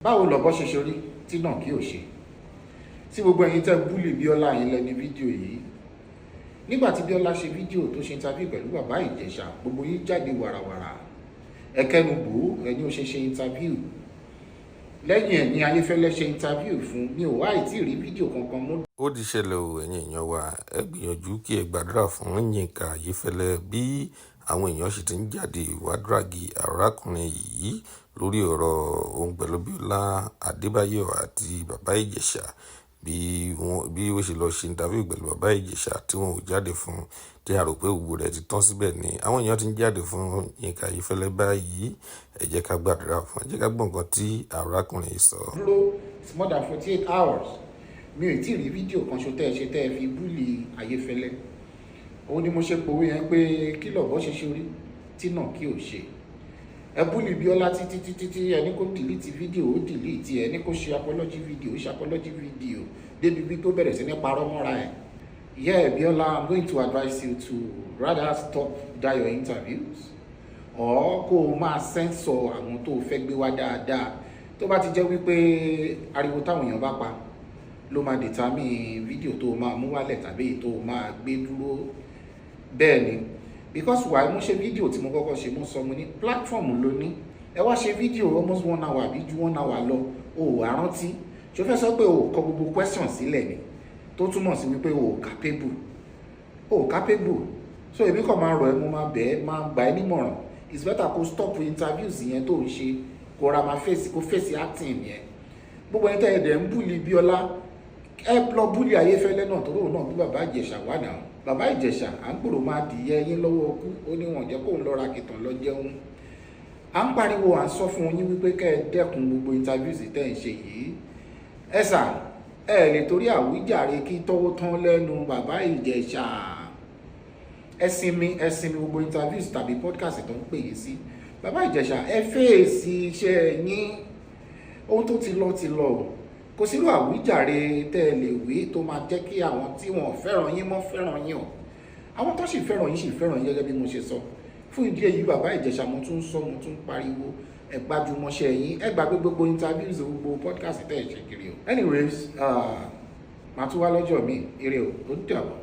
Báwo lọ̀bọ ṣe ṣorí tí náà kí ò ṣe? Sí gbogbo ẹ̀yin tẹ́ búlì Bíọ́lá yín lẹ́ni fídíò yìí. Nígbà tí Bíọ́lá ṣe fídíò tó ṣe interview pẹ̀lú bàbá Ìjẹ̀ṣà, gbogbo yín jáde wàràwàrà. Ẹkẹ́nu bò ó, ẹni ó ṣe interview. Lẹ́yìn ẹ̀ ni Ayéfẹ́lẹ́ ṣe interview fún mi ò wá ìtí rí fídíò kankan mú. Ó di ṣẹlẹ̀ o, ẹ̀yin èèyàn wa, ẹ gbìyànjú kí ẹ gbàdúrà fún Yínka Ayéfẹ́lẹ́ bí àwọn èèyàn sì ti ń jáde wá dragi arákùnrin yìí lórí ọ̀rọ̀ ohun pẹ̀lú Bíọ́lá Adébáyọ̀ àti bàbá Ìjẹ̀ṣà bí ó ṣe lọ ṣe interview pẹ̀lú bàbá Ìjẹ̀ṣà tí wọn ò jáde fún, tí a rò pé gbogbo rẹ̀ ti tán síbẹ̀ ni àwọn èèyàn ti ń jáde fún Yínka Ayéfẹ́lẹ́ báyìí. Ẹ jẹ́ ká gbàdúrà fún, ẹ jẹ́ ká gbọ́ nǹkan tí arákùnrin yìí sọ. It's more than 48 hours. Mi ò tí ì rí fídíò kan ṣo tẹ́ ẹ fi búlì Ayéfẹ́lẹ́. Òun ni mo ṣe pòwe yẹn pé kí lọ̀bọ ṣe ṣorí tí náà kí ò ṣe. Ẹ búlì Bíọ́lá títí ẹni kó delete fídíò ó delete, ẹni kó ṣe apology video ó ṣe apology video débi bí tó bẹ̀rẹ̀ sí ní parọ́ mọ́ra ẹ̀. Yeah, Bíọ́lá, I'm going to advise you to rather stop your interviews or kó o máa censor àwọn tó fẹ́ gbé wá dáadáa. Tó bá ti jẹ́ wípé ariwo táwọn èèyàn bá pa ló máa determine fídíò tó máa mú wálẹ̀ tàbí tó máa gbé dúró. Bẹ́ẹ̀ ni, because why mo ṣe fídíò tí mo kọ́kọ́ ṣe mo sọ mo ní platform ló ní. Ẹ wá ṣe fídíò almost 1 hour àbí ju 1 hour lọ, o ò rántí. Ṣé o fẹ́ sọ pé o kọ gbogbo question sílẹ̀ ni tó túmọ̀ sí wípé o ò capable. So èmi kàn máa rọ̀ ẹ́, mo máa bẹ̀ ẹ́, máa gbà ẹ́ nímọ̀ràn. It's better kó stop interviews yẹn tó ń ṣe, kó ra máa fèsì acting yẹn. Gbogbo ẹni tẹ́ ẹ dẹ̀ ń búlì Bíọ́lá, ẹ lọ búlì Ayéfẹ́lẹ́ náà tó lóun náà bí bàbá Ìjẹ̀ṣà wà náà. Bàbá Ìjẹ̀ṣà à ń gbòòrò máa dìyẹ yín lọ́wọ́ ọkú, ó ní wọn jẹ́ kóun lọ́ra kìtàn lọ jẹun. À ń pariwo, à ń sọ fún yín wípé kẹ́ ẹ dẹ́kun gbogbo interviews tẹ́ ẹ ń ṣe yìí. Ẹ sà, ẹ lè torí àwíjàre kí tọ́wọ́ tán lẹ́nu bàbá Ìjẹ̀ṣà. Ẹ sinmi gbogbo interviews tàbí podcast tó ń pè yín sí. Bàbá Ìjẹ̀ṣà, ẹ fèsì iṣẹ́ yín. Ohun tó ti lọ. Kò sírú àwíjàre tẹ́ ẹ lè wí tó máa jẹ́ kí àwọn tí wọ́n fẹ́ràn yín mọ́ fẹ́ràn yín o. Àwọn tó sì fẹ́ràn yín gẹ́gẹ́ bí mo ṣe sọ. Fún ìdí èyí, bàbá Ìjẹ̀ṣà mo tún pariwo, ẹ gbájúmọ́ṣẹ́ yín, ẹ gbàgbé gbogbo interviews, gbogbo podcast tẹ́ ẹ ṣe kiri o. Anyways, màá tún wá lọ́jọ́ mi, ire o, ó dàbọ̀.